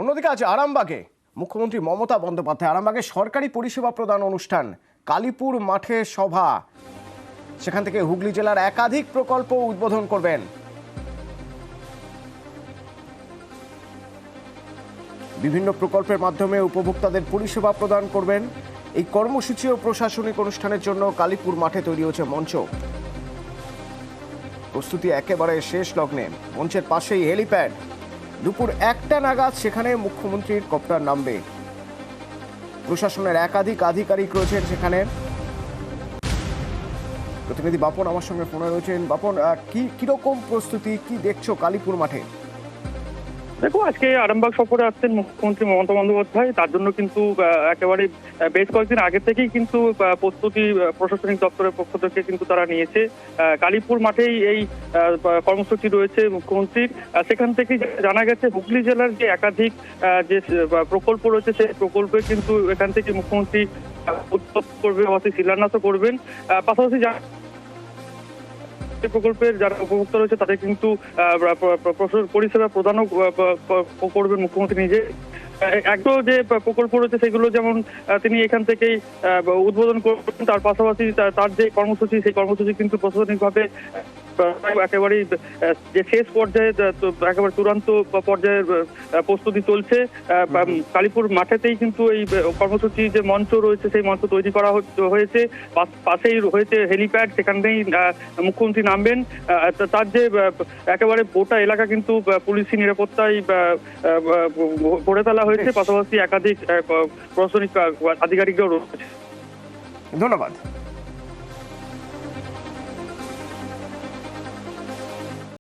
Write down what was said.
অন্যদিকে আজ আরামবাগে মুখ্যমন্ত্রী মমতা বন্দ্যোপাধ্যায় আরামবাগে সরকারি পরিষেবা প্রদান অনুষ্ঠান কালীপুর মাঠে সভা, সেখান থেকে হুগলি জেলার একাধিক প্রকল্প উদ্বোধন করবেন। বিভিন্ন প্রকল্পের মাধ্যমে উপভোক্তাদের পরিষেবা প্রদান করবেন। এই কর্মসূচি ও প্রশাসনিক অনুষ্ঠানের জন্য কালীপুর মাঠে তৈরি হচ্ছে মঞ্চ। প্রস্তুতি একেবারে শেষ লগ্নে। মঞ্চের পাশেই হেলিপ্যাড। দুপুর 1টা নাগাদ সেখানে মুখ্যমন্ত্রীর কপ্টার নামবে। প্রশাসনের একাধিক আধিকারিক রয়েছেন সেখানে। প্রতিনিধি বাপন আমার সঙ্গে ফোনে রয়েছেন। বাপন, কিরকম প্রস্তুতি, কি দেখছো কালীপুর মাঠে? দেখো, আজকে আরামবাগ সফরে আসছেন মুখ্যমন্ত্রী মমতা বন্দ্যোপাধ্যায়। তার জন্য কিন্তু একেবারে বেশ কয়েকদিন আগে থেকেই কিন্তু প্রস্তুতি প্রশাসনিক দপ্তরের পক্ষ থেকে কিন্তু তারা নিয়েছে। কালীপুর মাঠেই এই কর্মসূচি রয়েছে মুখ্যমন্ত্রীর। সেখান থেকে জানা গেছে হুগলি জেলার যে একাধিক যে প্রকল্প রয়েছে সেই প্রকল্পে কিন্তু এখান থেকে মুখ্যমন্ত্রী উদ্বোধন করবে, শিলান্যাসও করবেন। পাশাপাশি প্রকল্পের যারা উপভোক্তা রয়েছে তাদের কিন্তু পরিষেবা প্রদানও করবেন মুখ্যমন্ত্রী নিজে। একটা যে প্রকল্প রয়েছে সেগুলো যেমন তিনি এখান থেকেই উদ্বোধন করবেন, তার পাশাপাশি তার যে কর্মসূচি সেই কর্মসূচি কিন্তু প্রশাসনিকভাবে একেবারেই যে শেষ পর্যায়ে একেবারে চূড়ান্ত পর্যায়ের প্রস্তুতি চলছে। কালীপুর মাঠেতেই কিন্তু এই কর্মসূচি যে মঞ্চ রয়েছে সেই মঞ্চ তৈরি করা হয়েছে। পাশেই হয়েছে হেলিপ্যাড, সেখানেই মুখ্যমন্ত্রী নামবেন। তার যে একেবারে গোটা এলাকা কিন্তু পুলিশি নিরাপত্তায় গড়ে তোলা হয়েছে। পাশাপাশি একাধিক প্রশাসনিক আধিকারিকরাও রয়েছে। ধন্যবাদ।